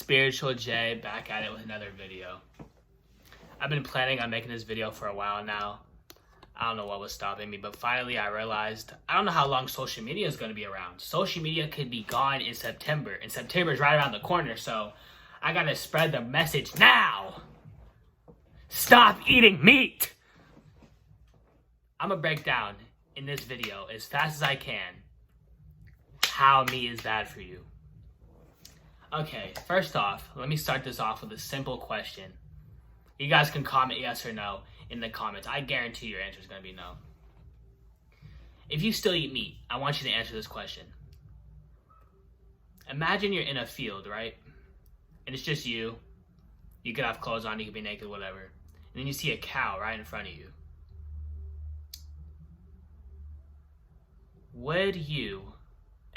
Spiritual J back at it with another video. I've been planning on making this video for a while now. I don't know what was stopping me, but finally I realized I don't know how long social media is going to be around. Social media could be gone in September, and September is right around the corner, so I gotta spread the message now. Stop eating meat! I'm gonna break down in this video as fast as I can how meat is bad for you. Okay, first off, let me start this off with a simple question. You guys can comment yes or no in the comments. I guarantee your answer is going to be no. If you still eat meat, I want you to answer this question. Imagine you're in a field, right? And it's just you. You could have clothes on, you could be naked, whatever. And then you see a cow right in front of you. Would you...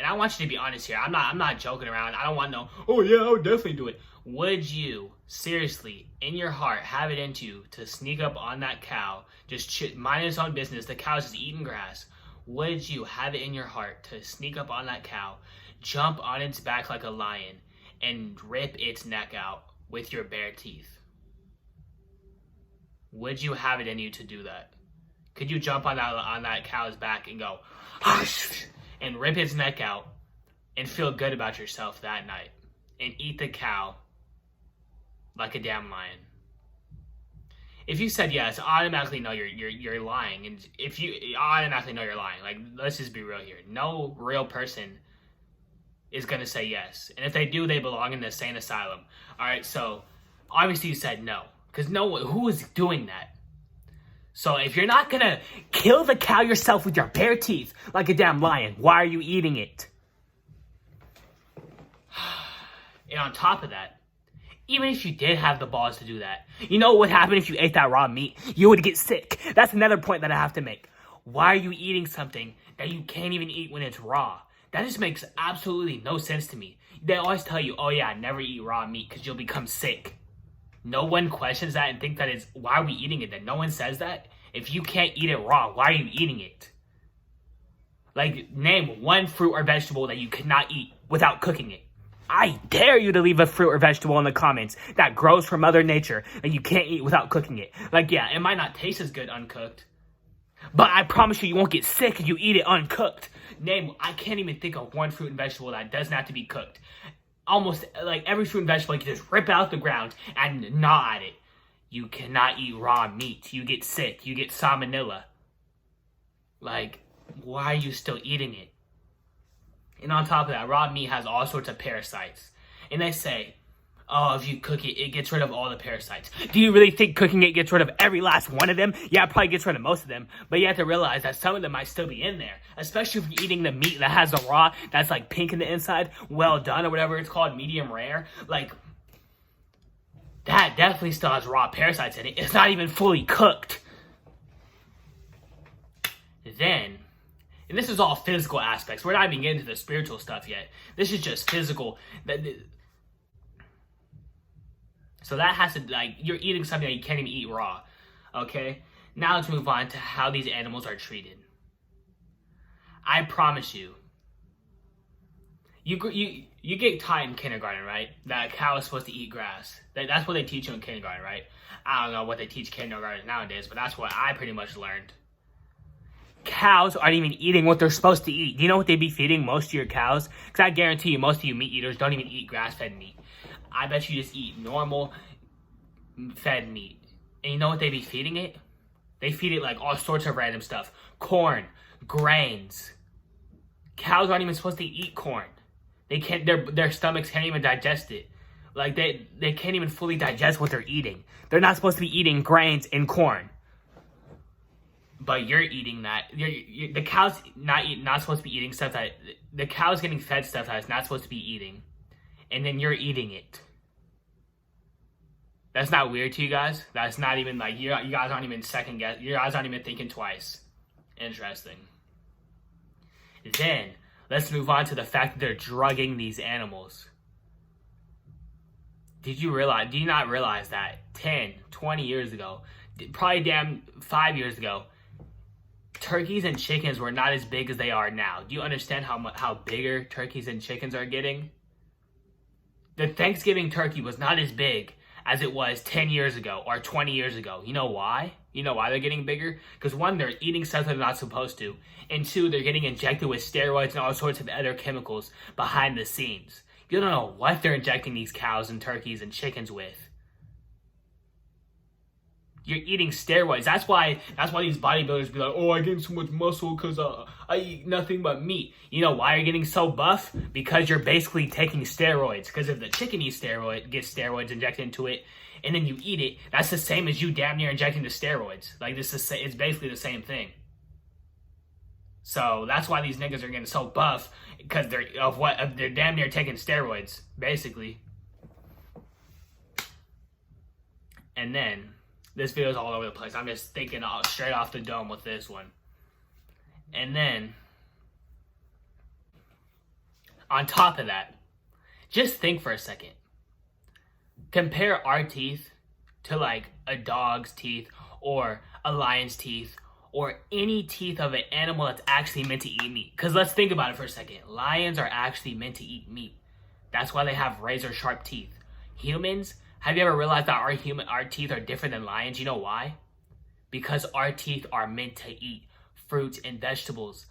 And I want you to be honest here. I'm not joking around. I don't want no, oh yeah, I would definitely do it. Would you, seriously, in your heart, have it into you to sneak up on that cow, just mind its own business, the cow's just eating grass. Would you have it in your heart to sneak up on that cow, jump on its back like a lion, and rip its neck out with your bare teeth? Would you have it in you to do that? Could you jump on that cow's back and go, and rip its neck out and feel good about yourself that night and eat the cow like a damn lion? If you said yes, automatically know you're lying. And if you automatically know you're lying, like, let's just be real here. No real person is gonna say yes. And if they do, they belong in the insane asylum. All right, so obviously you said no, because who is doing that? So if you're not gonna kill the cow yourself with your bare teeth like a damn lion, why are you eating it? And on top of that, even if you did have the balls to do that, you know what would happen if you ate that raw meat? You would get sick. That's another point that I have to make. Why are you eating something that you can't even eat when it's raw? That just makes absolutely no sense to me. They always tell you, oh yeah, never eat raw meat because you'll become sick. No one questions that and think that is, why are we eating it then? No one says that. If you can't eat it raw, why are you eating it? Like, name one fruit or vegetable that you cannot eat without cooking it. I dare you to leave a fruit or vegetable in the comments that grows from Mother Nature that you can't eat without cooking it. Like, yeah, it might not taste as good uncooked, but I promise you won't get sick if you eat it uncooked. I can't even think of one fruit and vegetable that doesn't have to be cooked. Almost, like, every fruit and vegetable, you can just rip out the ground and gnaw at it. You cannot eat raw meat. You get sick. You get salmonella. Like, why are you still eating it? And on top of that, raw meat has all sorts of parasites. And they say, oh, if you cook it, it gets rid of all the parasites. Do you really think cooking it gets rid of every last one of them? Yeah, it probably gets rid of most of them. But you have to realize that some of them might still be in there. Especially if you're eating the meat that has the raw, that's like pink in the inside, well done, or whatever it's called, medium rare. Like, that definitely still has raw parasites in it. It's not even fully cooked. Then, and this is all physical aspects. We're not even getting to the spiritual stuff yet. This is just physical. So that has to, like, you're eating something that you can't even eat raw. Okay? Now let's move on to how these animals are treated. I promise you, you get taught in kindergarten, right? That a cow is supposed to eat grass. That's what they teach you in kindergarten, right? I don't know what they teach kindergarten nowadays, but that's what I pretty much learned. Cows aren't even eating what they're supposed to eat. Do you know what they be feeding most of your cows? Because I guarantee you, most of you meat eaters don't even eat grass-fed meat. I bet you just eat normal fed meat. And you know what they be feeding it? They feed it like all sorts of random stuff. Corn, grains. Cows aren't even supposed to eat corn. They can't. Their stomachs can't even digest it. Like, they can't even fully digest what they're eating. They're not supposed to be eating grains and corn. But you're eating that. The cow's not supposed to be eating stuff that... The cow's getting fed stuff that it's not supposed to be eating. And then you're eating it. That's not weird to you guys? That's not even like... You guys aren't even second guess. You guys aren't even thinking twice. Interesting. Then, let's move on to the fact that they're drugging these animals. Do you not realize that 10, 20 years ago, probably damn 5 years ago, turkeys and chickens were not as big as they are now? Do you understand how bigger turkeys and chickens are getting? The Thanksgiving turkey was not as big as it was 10 years ago or 20 years ago. You know why? You know why they're getting bigger? Because one, they're eating stuff they're not supposed to. And two, they're getting injected with steroids and all sorts of other chemicals behind the scenes. You don't know what they're injecting these cows and turkeys and chickens with. You're eating steroids. That's why these bodybuilders be like, oh, I gained so much muscle because I eat nothing but meat. You know why you're getting so buff? Because you're basically taking steroids. Because if the chicken gets steroids injected into it, and then you eat it, that's the same as you damn near injecting the steroids. Like, it's basically the same thing. So that's why these niggas are getting so buff, because they're damn near taking steroids, basically. And then this video is all over the place. I'm just thinking straight off the dome with this one. And then, on top of that, just think for a second. Compare our teeth to like a dog's teeth or a lion's teeth or any teeth of an animal that's actually meant to eat meat. Because let's think about it for a second. Lions are actually meant to eat meat. That's why they have razor sharp teeth. Humans, have you ever realized that our teeth are different than lions? You know why? Because our teeth are meant to eat fruits and vegetables.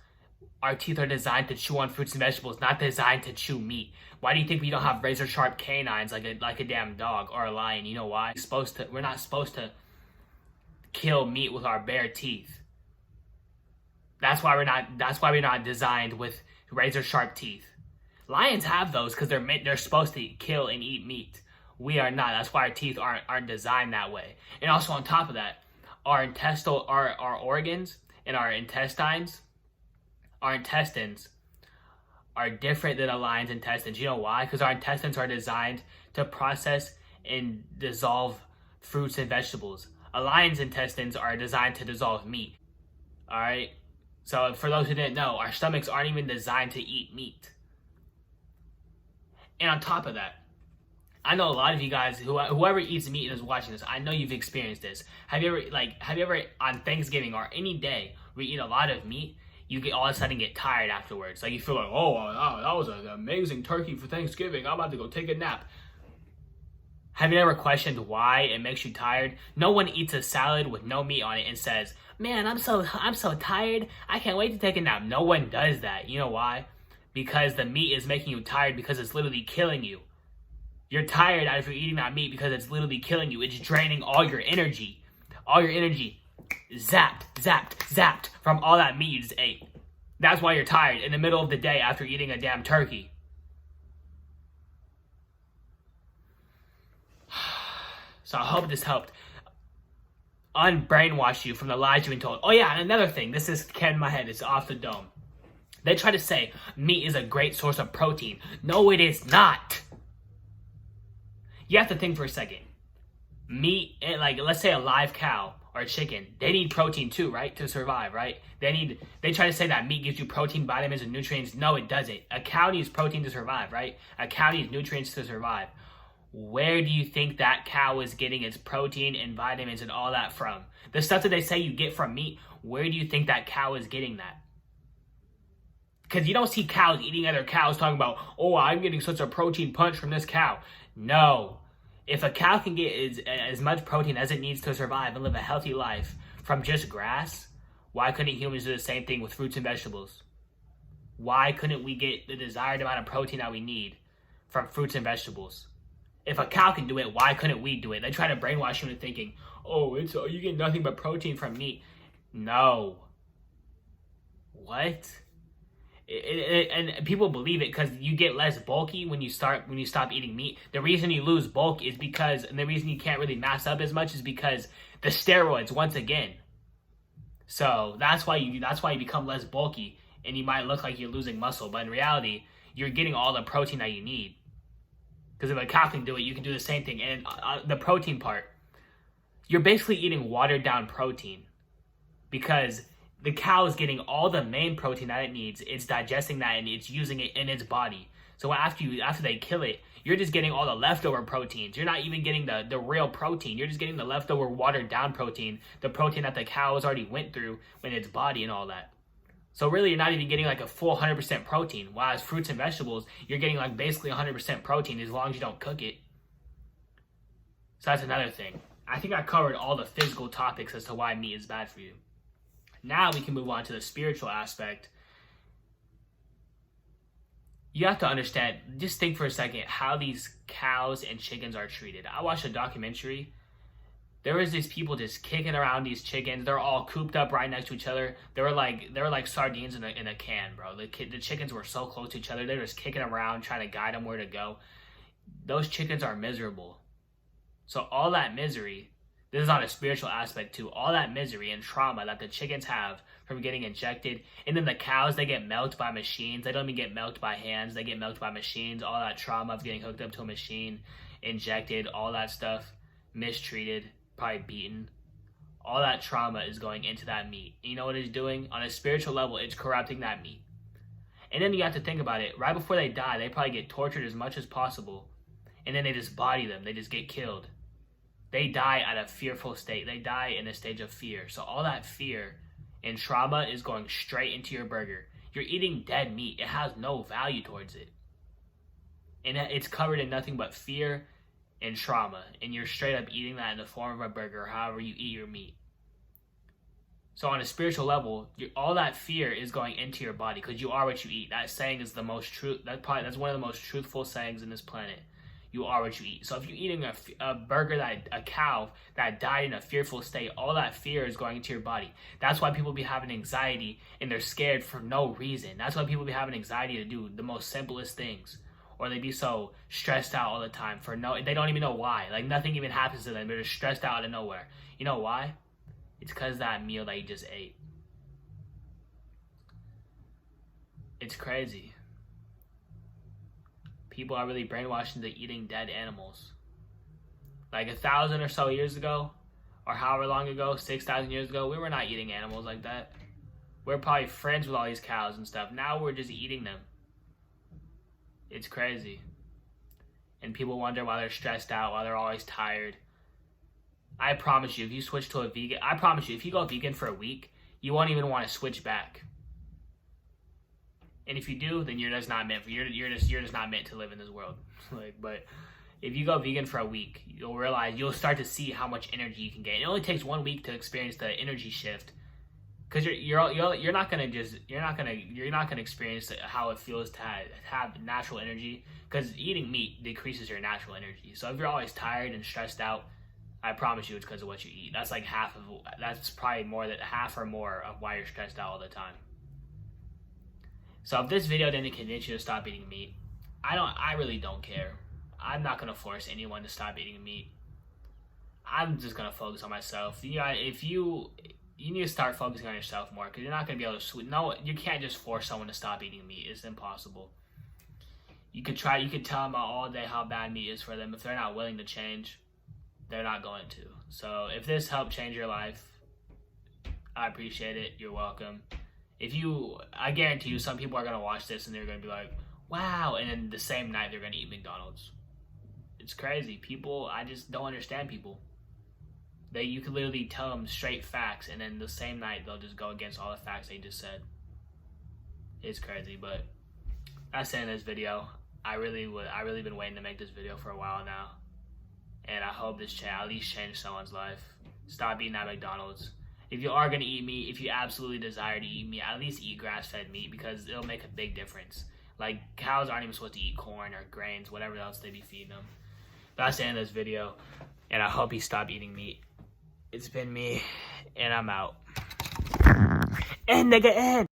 Our teeth are designed to chew on fruits and vegetables, not designed to chew meat. Why do you think we don't have razor sharp canines like a damn dog or a lion? You know why? We're not supposed to kill meat with our bare teeth. That's why we're not designed with razor sharp teeth. Lions have those because they're supposed to kill and eat meat. We are not. That's why our teeth aren't designed that way. And also on top of that, our organs and our intestines are different than a lion's intestines. You know why? Because our intestines are designed to process and dissolve fruits and vegetables. A lion's intestines are designed to dissolve meat. Alright? So for those who didn't know, our stomachs aren't even designed to eat meat. And on top of that, I know a lot of you guys, whoever eats meat and is watching this, I know you've experienced this. Have you ever on Thanksgiving or any day where you eat a lot of meat, you all of a sudden get tired afterwards? Like you feel like, oh, that was an amazing turkey for Thanksgiving. I'm about to go take a nap. Have you ever questioned why it makes you tired? No one eats a salad with no meat on it and says, man, I'm so tired. I can't wait to take a nap. No one does that. You know why? Because the meat is making you tired because it's literally killing you. You're tired after eating that meat because it's literally killing you. It's draining all your energy. All your energy. Zapped from all that meat you just ate. That's why you're tired in the middle of the day after eating a damn turkey. So I hope this helped unbrainwash you from the lies you've been told. Oh yeah, and another thing. This is came in my head. It's off the dome. They try to say meat is a great source of protein. No, it is not. You have to think for a second. Meat, like let's say a live cow or a chicken, they need protein too, right? To survive, right? They try to say that meat gives you protein, vitamins, and nutrients. No, it doesn't. A cow needs protein to survive, right? A cow needs nutrients to survive. Where do you think that cow is getting its protein and vitamins and all that from? The stuff that they say you get from meat, where do you think that cow is getting that? Because you don't see cows eating other cows talking about, oh, I'm getting such a protein punch from this cow. No. If a cow can get as much protein as it needs to survive and live a healthy life from just grass, why couldn't humans do the same thing with fruits and vegetables? Why couldn't we get the desired amount of protein that we need from fruits and vegetables? If a cow can do it, why couldn't we do it? They try to brainwash you into thinking, oh, you get nothing but protein from meat. No. What? And people believe it because you get less bulky when you stop eating meat. The reason you lose bulk is because, and the reason you can't really mass up as much is because the steroids once again. So that's why you become less bulky and you might look like you're losing muscle, but in reality, you're getting all the protein that you need. Because if a cow can do it, you can do the same thing. And the protein part, you're basically eating watered down protein because the cow is getting all the main protein that it needs. It's digesting that and it's using it in its body. So after they kill it, you're just getting all the leftover proteins. You're not even getting the real protein. You're just getting the leftover watered down protein, the protein that the cow has already went through in its body and all that. So really, you're not even getting like a full 100% protein. Whereas fruits and vegetables, you're getting like basically 100% protein as long as you don't cook it. So that's another thing. I think I covered all the physical topics as to why meat is bad for you. Now we can move on to the spiritual aspect. You have to understand, just think for a second, how these cows and chickens are treated. I watched a documentary. There was these people just kicking around these chickens. They're all cooped up right next to each other. They were like sardines in a can, bro. The chickens were so close to each other. They were just kicking around, trying to guide them where to go. Those chickens are miserable. So all that misery, this is on a spiritual aspect too, all that misery and trauma that the chickens have from getting injected, and then the cows, they get milked by machines. They don't even get milked by hands. They get milked by machines. All that trauma of getting hooked up to a machine, injected, all that stuff, mistreated, probably beaten. All that trauma is going into that meat. You know what it's doing? On a spiritual level, it's corrupting that meat. And then you have to think about it. Right before they die, they probably get tortured as much as possible. And then they just body them. They just get killed. They die at a fearful state. They die in a stage of fear. So all that fear and trauma is going straight into your burger. You're eating dead meat. It has no value towards it. And it's covered in nothing but fear and trauma. And you're straight up eating that in the form of a burger, or however you eat your meat. So on a spiritual level, all that fear is going into your body because you are what you eat. That saying is the most true. That's one of the most truthful sayings in this planet. You are what you eat. So if you're eating a burger, a cow that died in a fearful state, all that fear is going into your body. That's why people be having anxiety and they're scared for no reason. That's why people be having anxiety to do the most simplest things. Or they be so stressed out all the time they don't even know why. Like nothing even happens to them. They're just stressed out out of nowhere. You know why? It's because that meal that you just ate. It's crazy. People are really brainwashed into eating dead animals. Like 1,000 or so years ago, or however long ago, 6,000 years ago, we were not eating animals like that. We're probably friends with all these cows and stuff. Now we're just eating them. It's crazy. And people wonder why they're stressed out, why they're always tired. I promise you, if you switch to a vegan, I promise you, if you go vegan for a week, you won't even want to switch back. And if you do, then you're just not meant for you're just not meant to live in this world. But if you go vegan for a week, you'll start to see how much energy you can gain. It only takes 1 week to experience the energy shift, because you're not gonna experience how it feels to have natural energy, because eating meat decreases your natural energy. So if you're always tired and stressed out, I promise you it's because of what you eat. That's probably more than half or more of why you're stressed out all the time. So if this video didn't convince you to stop eating meat, I really don't care. I'm not gonna force anyone to stop eating meat. I'm just gonna focus on myself. You need to start focusing on yourself more, because you're not gonna be able to you can't just force someone to stop eating meat. It's impossible. You could tell them all day how bad meat is for them. If they're not willing to change, they're not going to. So if this helped change your life, I appreciate it. You're welcome. I guarantee you, some people are going to watch this and they're going to be like, wow, and then the same night they're going to eat McDonald's. It's crazy. I just don't understand people. You could literally tell them straight facts, and then the same night they'll just go against all the facts they just said. It's crazy, but that's the end of this video. I really been waiting to make this video for a while now, and I hope this at least changed someone's life. Stop eating at McDonald's. If you are going to eat meat, if you absolutely desire to eat meat, at least eat grass-fed meat, because it'll make a big difference. Like, cows aren't even supposed to eat corn or grains, whatever else they be feeding them. But that's the end of this video, and I hope you stop eating meat. It's been me, and I'm out. And nigga, end.